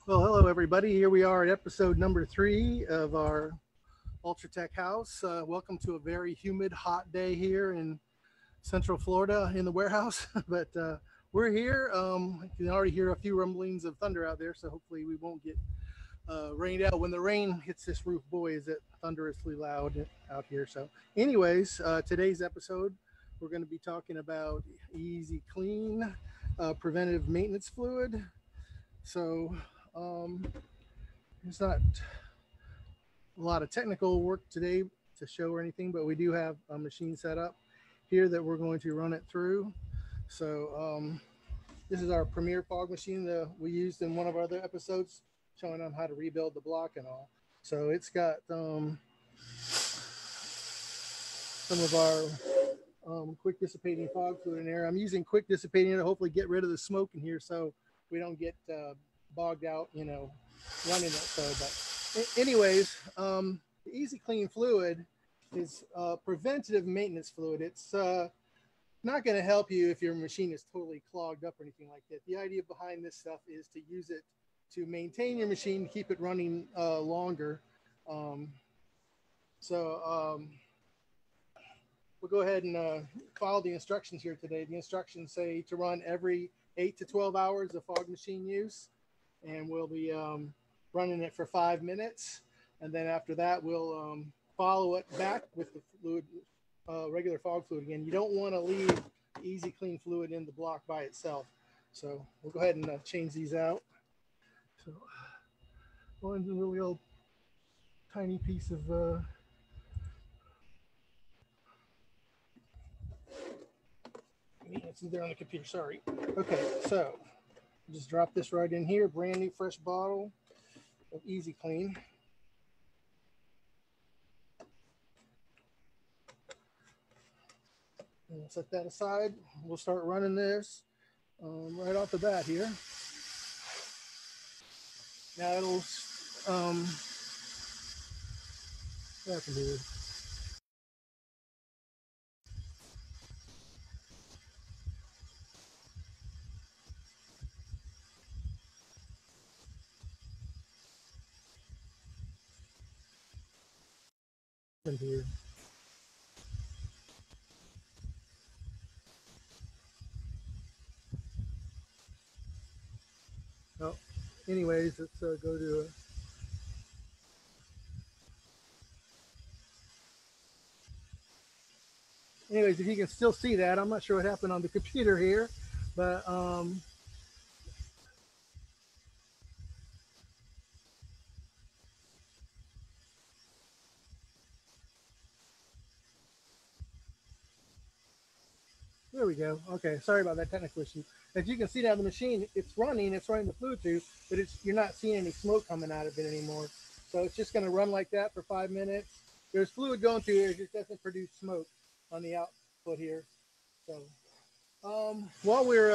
Well, hello everybody. Here we are at episode number 3 of our Ultratec house. Welcome to a very humid, hot day here in Central Florida in the warehouse. but we're here. You can already hear a few rumblings of thunder out there, so hopefully we won't get rained out. When the rain hits this roof, boy, is it thunderously loud out here. So, anyways, today's episode, we're going to be talking about EZ Kleen preventive maintenance fluid. So, it's not a lot of technical work today to show or anything, but we do have a machine set up here that we're going to run it through. So this is our premier fog machine that we used in one of our other episodes, showing them how to rebuild the block and all. So it's got some of our quick dissipating fog fluid in there. I'm using quick dissipating to hopefully get rid of the smoke in here so we don't get bogged out, running it. So, but anyways, the EZ Kleen fluid is preventative maintenance fluid. It's not going to help you if your machine is totally clogged up or anything like that. The idea behind this stuff is to use it to maintain your machine, keep it running longer. We'll go ahead and follow the instructions here today. The instructions say to run every 8 to 12 hours of fog machine use, and we'll be running it for 5 minutes. And then after that, we'll follow it back with the fluid, regular fog fluid again. You don't want to leave EZ Kleen fluid in the block by itself. So we'll go ahead and change these out. So one's a really old tiny piece of it's there on the computer, sorry. Okay, so just drop this right in here, brand new fresh bottle of EZ Kleen. And we'll set that aside. We'll start running this right off the bat here. Now it'll that can do it. Here. Oh, anyways, let's go to anyways, if you can still see that, I'm not sure what happened on the computer here, but there we go. Okay, sorry about that technical issue. As you can see now, the machine, it's running the fluid through, but you're not seeing any smoke coming out of it anymore. So it's just going to run like that for 5 minutes. There's fluid going through here, it just doesn't produce smoke on the output here. So while we're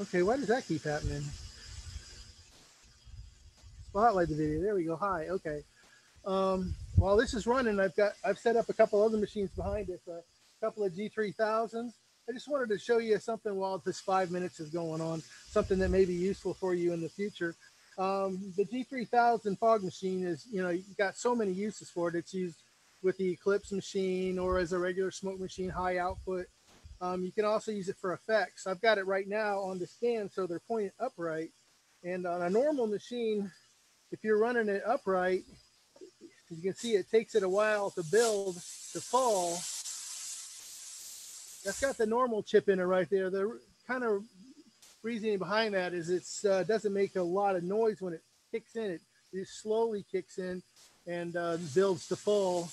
okay, why does that keep happening? Spotlight the video. There we go. Hi. Okay. While this is running, I've set up a couple other machines behind it. A couple of G3000s. I just wanted to show you something while this 5 minutes is going on, something that may be useful for you in the future. The G3000 fog machine is, you've got so many uses for it. It's used with the Eclipse machine or as a regular smoke machine, high output. You can also use it for effects. I've got it right now on the stand, so they're pointed upright. And on a normal machine, if you're running it upright, as you can see, it takes it a while to build, to fall. That's got the normal chip in it right there. The kind of reasoning behind that is it doesn't make a lot of noise when it kicks in. It just slowly kicks in and builds to full.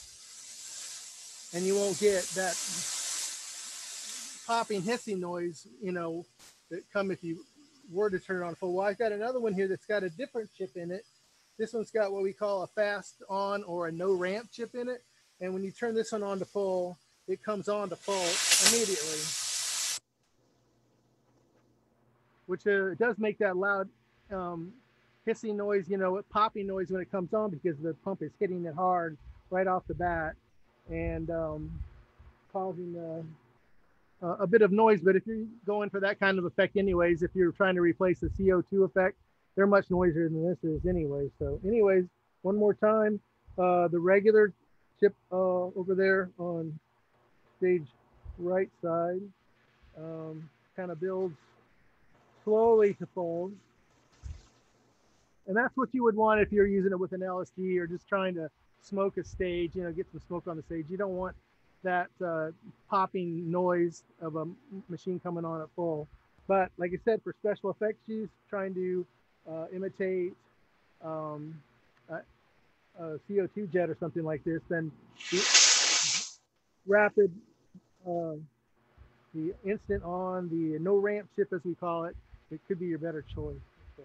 And you won't get that popping, hissing noise, that come if you were to turn it on full. Well, I've got another one here that's got a different chip in it. This one's got what we call a fast on or a no ramp chip in it. And when you turn this one on to full, it comes on to full immediately. Which does make that loud hissing noise, popping noise when it comes on because the pump is hitting it hard right off the bat and causing a bit of noise. But if you're going for that kind of effect anyways, if you're trying to replace the CO2 effect, they're much noisier than this is anyway. So anyways, one more time, the regular chip over there on stage right side kind of builds slowly to fold. And that's what you would want if you're using it with an LSD or just trying to smoke a stage, you know, get some smoke on the stage. You don't want that popping noise of a machine coming on at full. But like I said, for special effects use, trying to imitate a CO2 jet or something like this, then the rapid, the instant on, the no ramp chip as we call it, it could be your better choice. So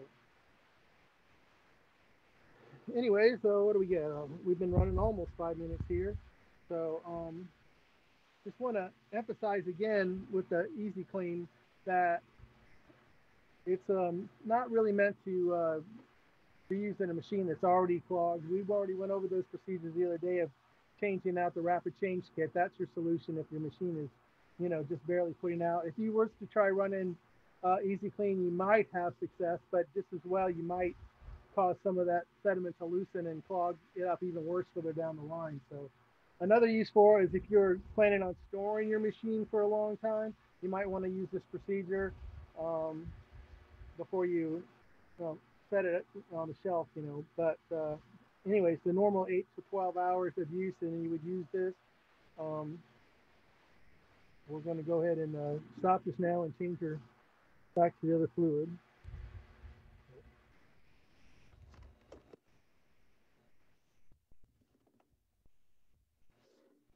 anyway, so what do we get? We've been running almost 5 minutes here. So just want to emphasize again with the EZ Kleen that it's not really meant to be used in a machine that's already clogged. We've already went over those procedures the other day of changing out the rapid change kit. That's your solution if your machine is, you know, just barely putting out. If you were to try running EZ Kleen, you might have success, but just as well, you might cause some of that sediment to loosen and clog it up even worse further down the line. So another use for it is if you're planning on storing your machine for a long time, you might want to use this procedure before you set it on the shelf, you know. But anyways, the normal 8 to 12 hours of use, and you would use this. We're going to go ahead and stop this now and change her back to the other fluid.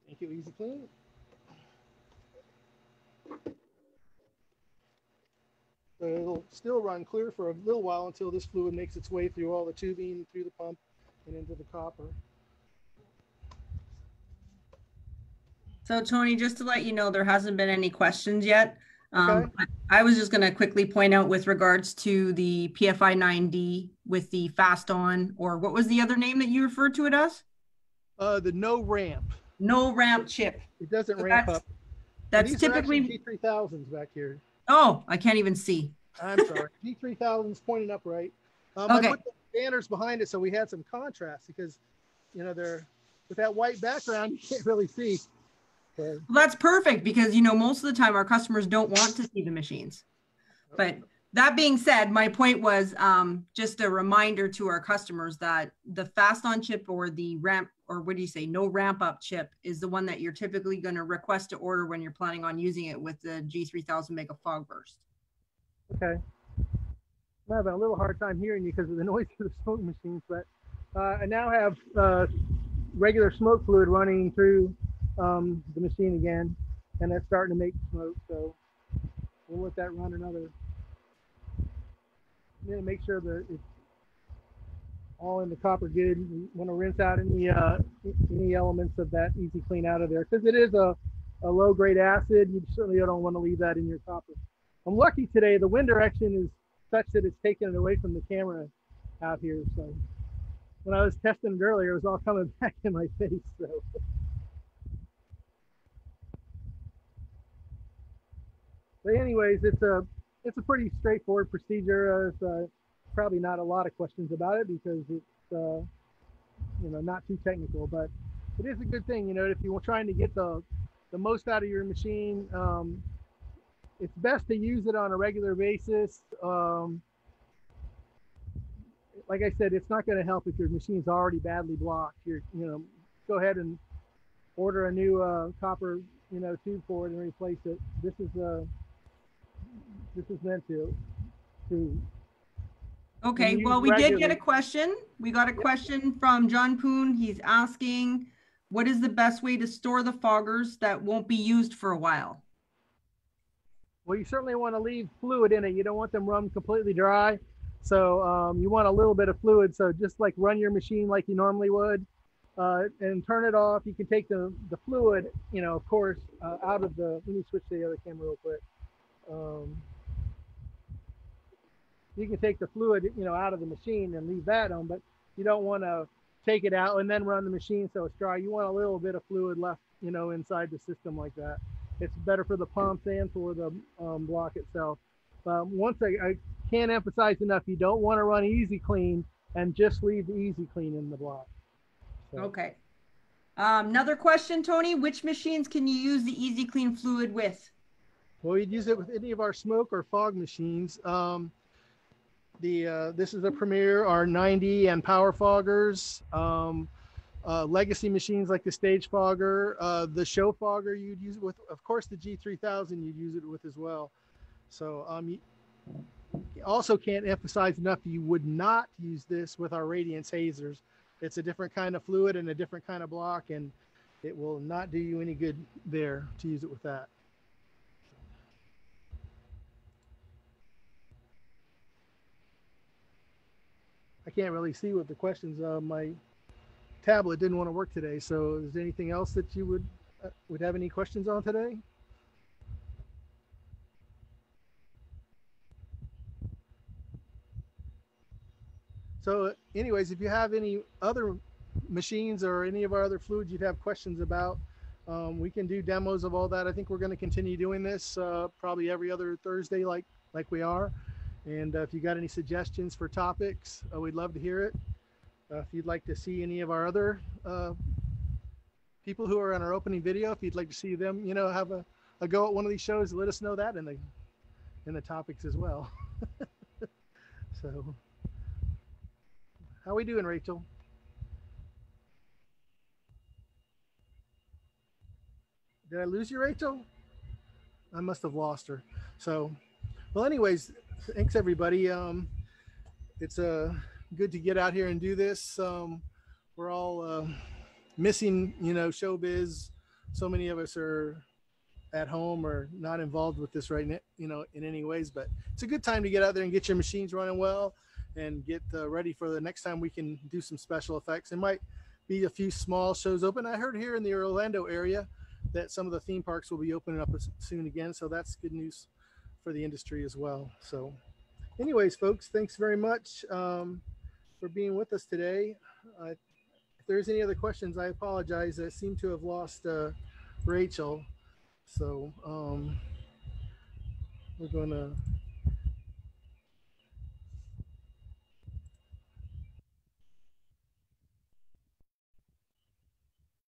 Thank you, EZ Kleen. So it'll still run clear for a little while until this fluid makes its way through all the tubing, through the pump, and into the copper. So Tony, just to let you know, there hasn't been any questions yet. Okay. I was just going to quickly point out with regards to the PFI 9D with the fast on, or what was the other name that you referred to it as? The no ramp. No ramp chip. It doesn't ramp up. That's these typically G3000s back here. Oh, I can't even see. I'm sorry. G3000's pointing up right. Okay. I put the banners behind it so we had some contrast because, you know, they're with that white background, you can't really see. Well, that's perfect because, you know, most of the time our customers don't want to see the machines. But that being said, my point was just a reminder to our customers that the fast on chip or the ramp, or what do you say, no ramp up chip is the one that you're typically going to request to order when you're planning on using it with the G3000 Mega Fog Burst. Okay. I'm having a little hard time hearing you because of the noise of the smoke machines, but I now have regular smoke fluid running through the machine again, and it's starting to make smoke, so we'll let that run another. I'm going to make sure that it's all in the copper good. You want to rinse out any elements of that EZ Kleen out of there because it is a low grade acid. You certainly don't want to leave that in your copper. I'm lucky today. The wind direction is such that it's taking it away from the camera out here. So when I was testing it earlier, it was all coming back in my face. But anyways, it's a pretty straightforward procedure. There's probably not a lot of questions about it because it's you know, not too technical, but it is a good thing, you know, if you're trying to get the most out of your machine. It's best to use it on a regular basis. Like I said, it's not going to help if your machine's already badly blocked. You know, go ahead and order a new copper, you know, tube for it and replace it. This is meant to. Okay, well, we did get a question. We got a question from John Poon. He's asking, what is the best way to store the foggers that won't be used for a while? Well, you certainly want to leave fluid in it. You don't want them run completely dry. So you want a little bit of fluid. So just like run your machine like you normally would and turn it off. You can take the fluid, you know, of course, out of the, let me switch to the other camera real quick. You can take the fluid, you know, out of the machine and leave that on, but you don't want to take it out and then run the machine so it's dry. You want a little bit of fluid left, you know, inside the system like that. It's better for the pumps and for the block itself. Once I can't emphasize enough, you don't want to run EZ Kleen and just leave the EZ Kleen in the block. So. Okay. Another question, Tony, which machines can you use the EZ Kleen fluid with? Well, we'd use it with any of our smoke or fog machines. This is a Premier, our 90 and power foggers. Legacy machines like the stage fogger, the show fogger you'd use it with, of course, the G3000 you'd use it with as well. So you also can't emphasize enough, you would not use this with our Radiance Hazers. It's a different kind of fluid and a different kind of block, and it will not do you any good there to use it with that. I can't really see what the questions are. My tablet didn't want to work today. So is there anything else that you would have any questions on today? So anyways, if you have any other machines or any of our other fluids you'd have questions about, we can do demos of all that. I think we're going to continue doing this probably every other Thursday like we are. And if you got any suggestions for topics, we'd love to hear it. If you'd like to see any of our other people who are on our opening video, if you'd like to see them, you know, have a go at one of these shows, let us know that in the topics as well. So, how we doing, Rachel? Did I lose you, Rachel? I must have lost her. So, well, anyways, thanks everybody. It's good to get out here and do this. We're all missing, you know, showbiz. So many of us are at home or not involved with this right now, you know, in any ways, but it's a good time to get out there and get your machines running well and get ready for the next time we can do some special effects. There might be a few small shows open. I heard here in the Orlando area that some of the theme parks will be opening up soon again. So that's good news for the industry as well. So anyways, folks, thanks very much for being with us today. If there's any other questions, I apologize. I seem to have lost Rachel. So we're gonna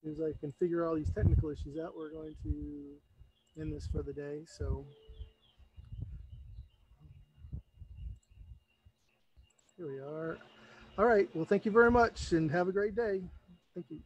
as I can figure all these technical issues out, we're going to end this for the day. So here we are. All right. Well, thank you very much and have a great day. Thank you.